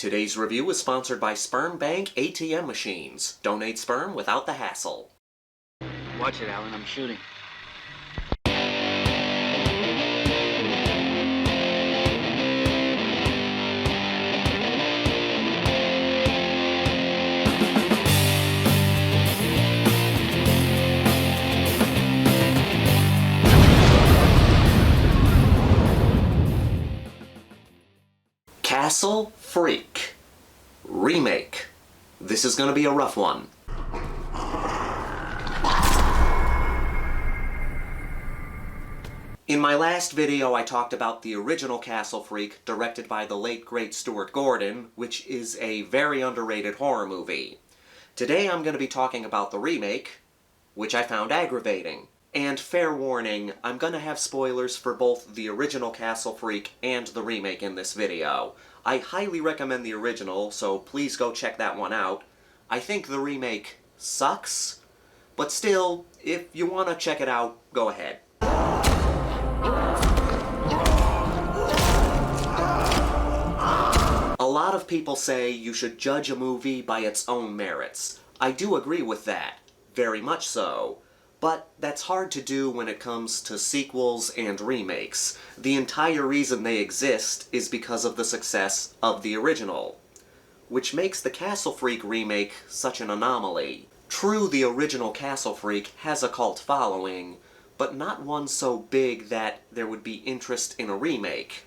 Today's review is sponsored by Sperm Bank ATM machines. Donate sperm without the hassle. Watch it, Alan. I'm shooting. Castle Freak Remake. This is gonna be a rough one. In my last video I talked about the original Castle Freak, directed by the late great Stuart Gordon, which is a very underrated horror movie. Today I'm going to be talking about the remake, which I found aggravating. And fair warning, I'm going to have spoilers for both the original Castle Freak and the remake in this video. I highly recommend the original, so please go check that one out. I think the remake sucks, but still, if you want to check it out, go ahead. A lot of people say you should judge a movie by its own merits. I do agree with that, very much so. But that's hard to do when it comes to sequels and remakes. The entire reason they exist is because of the success of the original, which makes the Castle Freak remake such an anomaly. True, the original Castle Freak has a cult following, but not one so big that there would be interest in a remake.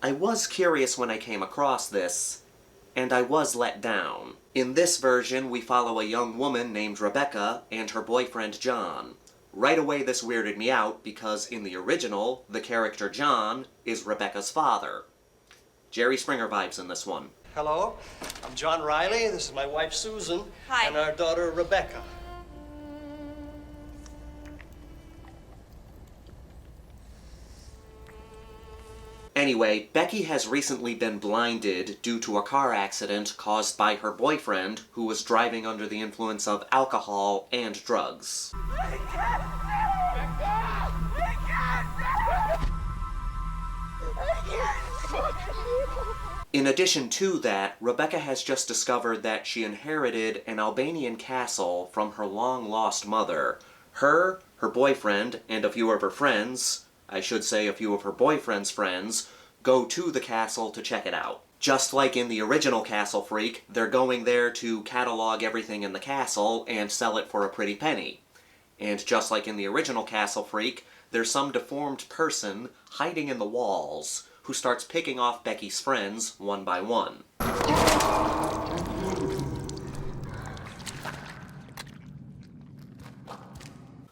I was curious when I came across this, and I was let down. In this version, we follow a young woman named Rebecca and her boyfriend John. Right away this weirded me out because in the original, the character John is Rebecca's father. Jerry Springer vibes in this one. Hello, I'm John Riley, this is my wife Susan. Hi. And our daughter Rebecca. Anyway, Becky has recently been blinded due to a car accident caused by her boyfriend, who was driving under the influence of alcohol and drugs. In addition to that, Rebecca has just discovered that she inherited an Albanian castle from her long-lost mother. Her boyfriend, and a few of her friends, I should say a few of her boyfriend's friends, go to the castle to check it out. Just like in the original Castle Freak, they're going there to catalog everything in the castle and sell it for a pretty penny. And just like in the original Castle Freak, there's some deformed person hiding in the walls who starts picking off Becky's friends one by one.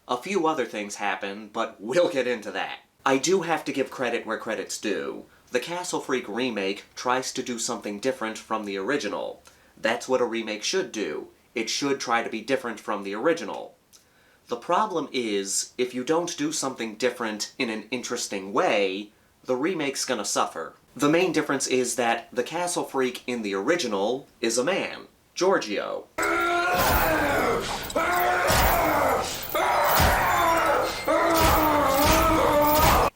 A few other things happen, but we'll get into that. I do have to give credit where credit's due. The Castle Freak remake tries to do something different from the original. That's what a remake should do. It should try to be different from the original. The problem is, if you don't do something different in an interesting way, the remake's gonna suffer. The main difference is that the Castle Freak in the original is a man, Giorgio.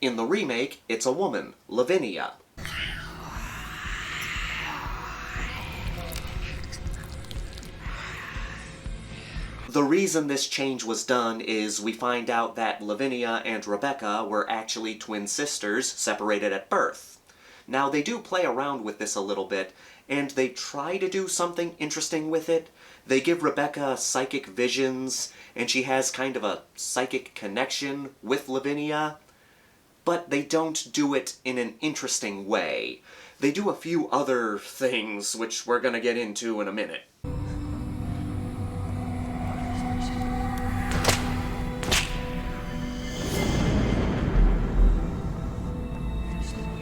In the remake, it's a woman, Lavinia. The reason this change was done is we find out that Lavinia and Rebecca were actually twin sisters separated at birth. Now, they do play around with this a little bit, and they try to do something interesting with it. They give Rebecca psychic visions, and she has kind of a psychic connection with Lavinia. But they don't do it in an interesting way. They do a few other things, which we're gonna get into in a minute.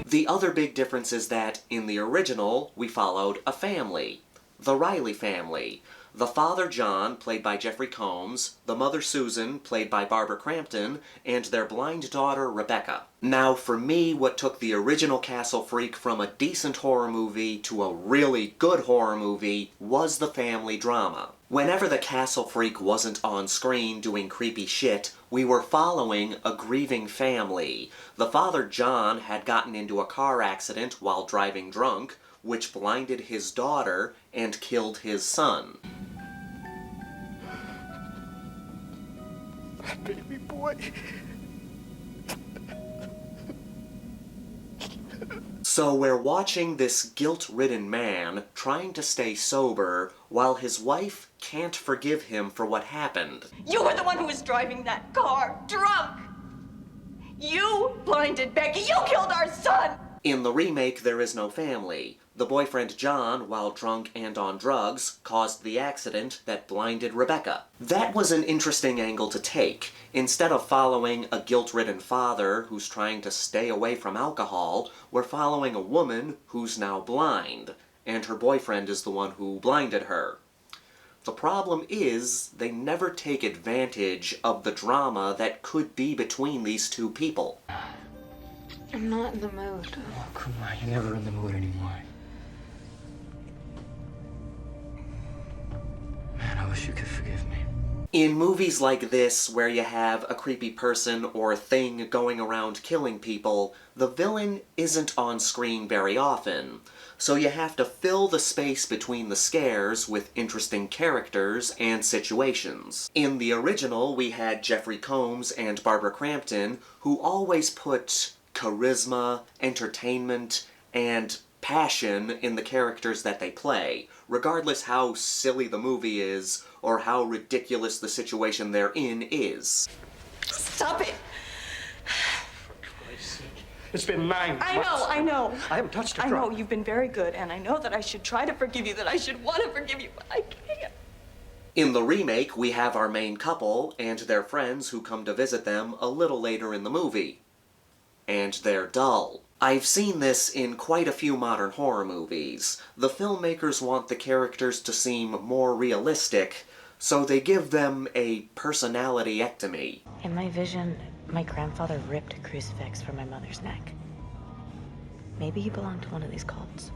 The other big difference is that, in the original, we followed a family. The Riley family. The father, John, played by Jeffrey Combs, the mother, Susan, played by Barbara Crampton, and their blind daughter, Rebecca. Now, for me, what took the original Castle Freak from a decent horror movie to a really good horror movie was the family drama. Whenever the Castle Freak wasn't on screen doing creepy shit, we were following a grieving family. The father, John, had gotten into a car accident while driving drunk, which blinded his daughter and killed his son. Baby boy. So we're watching this guilt-ridden man trying to stay sober while his wife can't forgive him for what happened. You were the one who was driving that car, drunk! You blinded Becky! You killed our son! In the remake, there is no family. The boyfriend John, while drunk and on drugs, caused the accident that blinded Rebecca. That was an interesting angle to take. Instead of following a guilt-ridden father who's trying to stay away from alcohol, we're following a woman who's now blind, and her boyfriend is the one who blinded her. The problem is, they never take advantage of the drama that could be between these two people. I'm not in the mood. Oh, come on, you're never in the mood anymore. Man, I wish you could forgive me. In movies like this, where you have a creepy person or thing going around killing people, the villain isn't on screen very often, so you have to fill the space between the scares with interesting characters and situations. In the original, we had Jeffrey Combs and Barbara Crampton, who always put charisma, entertainment, and passion in the characters that they play, regardless how silly the movie is or how ridiculous the situation they're in is. Stop it! It's been 9 months. I know. I haven't touched a I drop. know, you've been very good, and I know that I should try to forgive you, that I should want to forgive you, but I can't. In the remake, we have our main couple and their friends who come to visit them a little later in the movie. And they're dull. I've seen this in quite a few modern horror movies. The filmmakers want the characters to seem more realistic, so they give them a personality-ectomy. In my vision, my grandfather ripped a crucifix from my mother's neck. Maybe he belonged to one of these cults.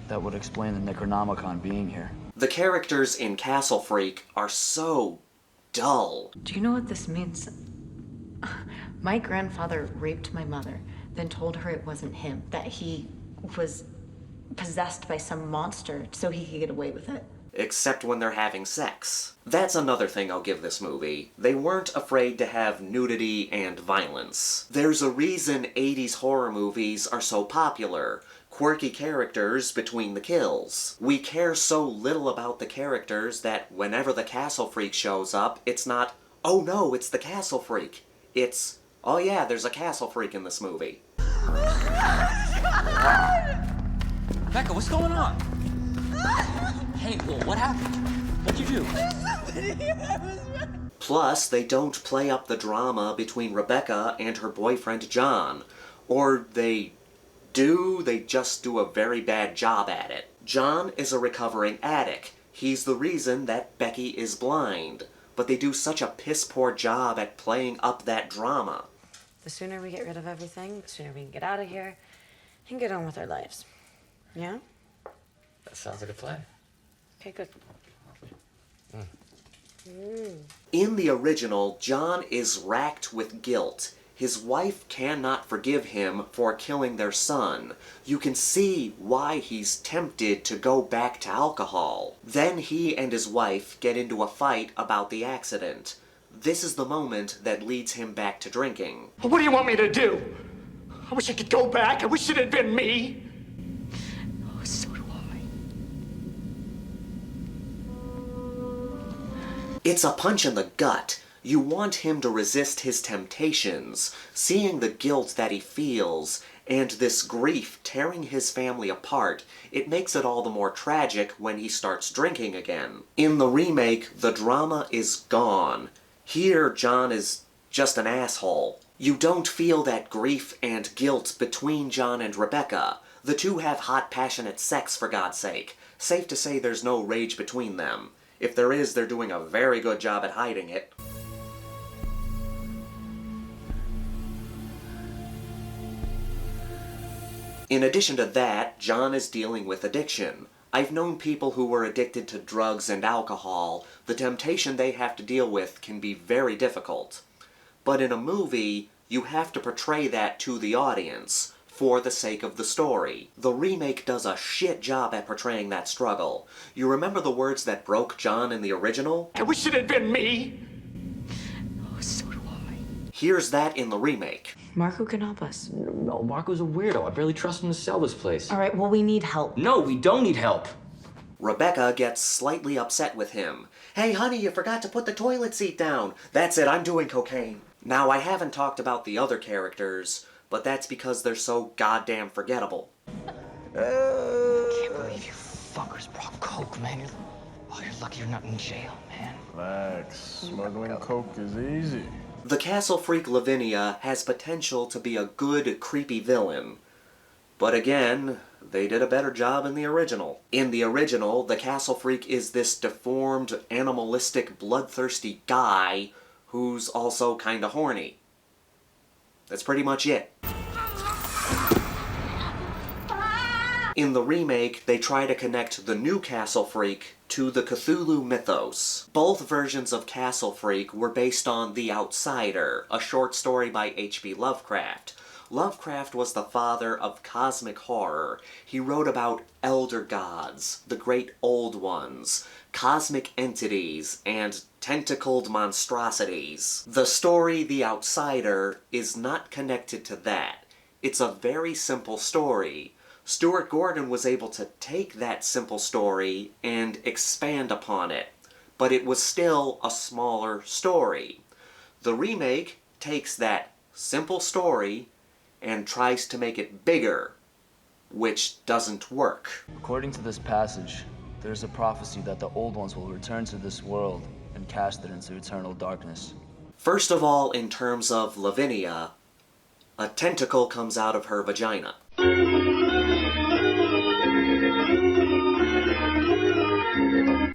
That would explain the Necronomicon being here. The characters in Castle Freak are so dull. Do you know what this means? My grandfather raped my mother, then told her it wasn't him, that he was possessed by some monster so he could get away with it. Except when they're having sex. That's another thing I'll give this movie. They weren't afraid to have nudity and violence. There's a reason 80s horror movies are so popular. Quirky characters between the kills. We care so little about the characters that whenever the Castle Freak shows up, it's not, oh no, it's the Castle Freak. It's, oh yeah, there's a Castle Freak in this movie. Becca, what's going on? Hey, what happened? What'd you do? Plus, they don't play up the drama between Rebecca and her boyfriend John. Or they do, they just do a very bad job at it. John is a recovering addict. He's the reason that Becky is blind. But they do such a piss-poor job at playing up that drama. The sooner we get rid of everything, the sooner we can get out of here and get on with our lives. Yeah? That sounds like a plan. Okay, good. In the original, John is racked with guilt. His wife cannot forgive him for killing their son. You can see why he's tempted to go back to alcohol. Then he and his wife get into a fight about the accident. This is the moment that leads him back to drinking. What do you want me to do? I wish I could go back. I wish it had been me. Oh, so do I. It's a punch in the gut. You want him to resist his temptations, seeing the guilt that he feels, and this grief tearing his family apart. It makes it all the more tragic when he starts drinking again. In the remake, the drama is gone. Here, John is just an asshole. You don't feel that grief and guilt between John and Rebecca. The two have hot, passionate sex, for God's sake. Safe to say there's no rage between them. If there is, they're doing a very good job at hiding it. In addition to that, John is dealing with addiction. I've known people who were addicted to drugs and alcohol. The temptation they have to deal with can be very difficult. But in a movie, you have to portray that to the audience. for the sake of the story. The remake does a shit job at portraying that struggle. You remember the words that broke John in the original? I wish it had been me. Oh, so do I. Here's that in the remake. Marco can help us. No, Marco's a weirdo. I barely trust him to sell this place. All right, well, we need help. No, we don't need help. Rebecca gets slightly upset with him. Hey honey, you forgot to put the toilet seat down. That's it, I'm doing cocaine. Now, I haven't talked about the other characters, but that's because they're so goddamn forgettable. I can't believe you fuckers brought coke, man. You're lucky you're not in jail, man. Relax. Smuggling coke is easy. The castle freak Lavinia has potential to be a good, creepy villain. But again, they did a better job in the original. In the original, the castle freak is this deformed, animalistic, bloodthirsty guy who's also kinda horny. That's pretty much it. In the remake, they try to connect the new Castle Freak to the Cthulhu mythos. Both versions of Castle Freak were based on The Outsider, a short story by H.P. Lovecraft. Lovecraft was the father of cosmic horror. He wrote about elder gods, the great old ones, cosmic entities, and tentacled monstrosities. The story The Outsider is not connected to that. It's a very simple story. Stuart Gordon was able to take that simple story and expand upon it, but it was still a smaller story. The remake takes that simple story and tries to make it bigger, which doesn't work. According to this passage, there's a prophecy that the old ones will return to this world and cast it into eternal darkness. First of all, in terms of Lavinia, a tentacle comes out of her vagina.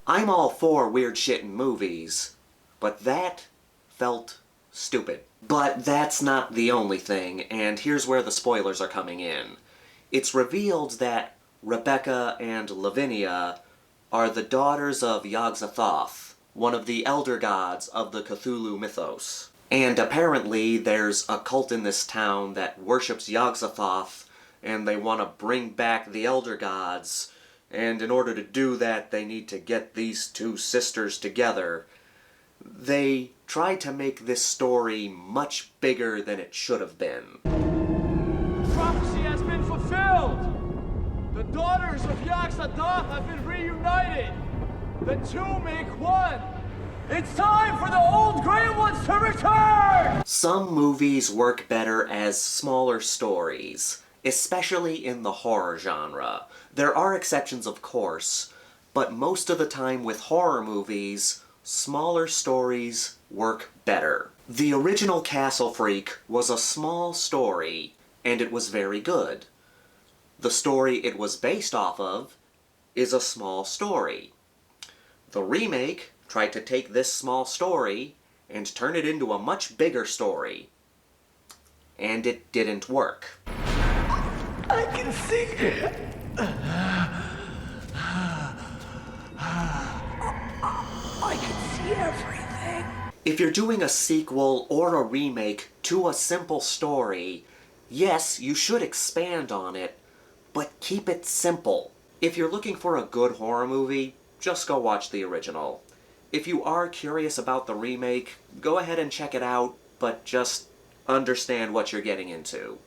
I'm all for weird shit in movies, but that felt stupid. But that's not the only thing, and here's where the spoilers are coming in. It's revealed that Rebecca and Lavinia are the daughters of Yog-Sothoth, one of the elder gods of the Cthulhu mythos. And apparently there's a cult in this town that worships Yog-Sothoth, and they want to bring back the elder gods, and in order to do that, they need to get these two sisters together. They tried to make this story much bigger than it should have been. The prophecy has been fulfilled! The daughters of Yog-Sothoth have been reunited! The two make one! It's time for the old Grey Ones to return! Some movies work better as smaller stories, especially in the horror genre. There are exceptions, of course, but most of the time with horror movies, smaller stories work better. The original Castle Freak was a small story, and it was very good. The story it was based off of is a small story. The remake tried to take this small story and turn it into a much bigger story, and it didn't work. I can see it! I can see everything. If you're doing a sequel or a remake to a simple story, yes, you should expand on it, but keep it simple. If you're looking for a good horror movie, just go watch the original. If you are curious about the remake, go ahead and check it out, but just understand what you're getting into.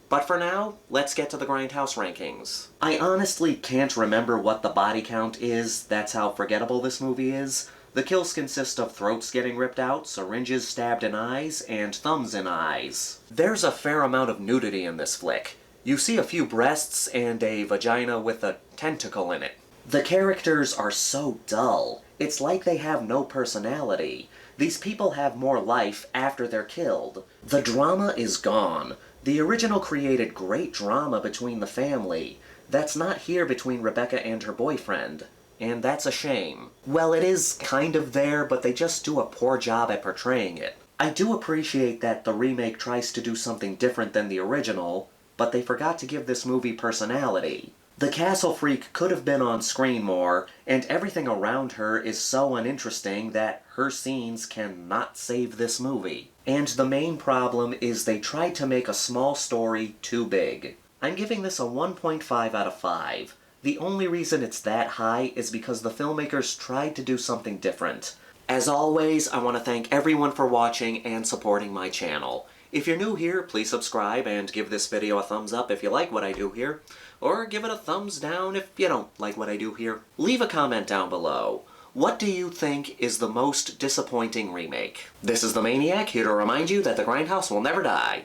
But for now, let's get to the Grindhouse rankings. I honestly can't remember what the body count is, that's how forgettable this movie is. The kills consist of throats getting ripped out, syringes stabbed in eyes, and thumbs in eyes. There's a fair amount of nudity in this flick. You see a few breasts and a vagina with a tentacle in it. The characters are so dull. It's like they have no personality. These people have more life after they're killed. The drama is gone. The original created great drama between the family. That's not here between Rebecca and her boyfriend. And that's a shame. Well, it is kind of there, but they just do a poor job at portraying it. I do appreciate that the remake tries to do something different than the original, but they forgot to give this movie personality. The Castle Freak could have been on screen more, and everything around her is so uninteresting that her scenes cannot save this movie. And the main problem is they tried to make a small story too big. I'm giving this a 1.5 out of 5. The only reason it's that high is because the filmmakers tried to do something different. As always, I want to thank everyone for watching and supporting my channel. If you're new here, please subscribe and give this video a thumbs up if you like what I do here, or give it a thumbs down if you don't like what I do here. Leave a comment down below. What do you think is the most disappointing remake? This is the Maniac, here to remind you that the Grindhouse will never die.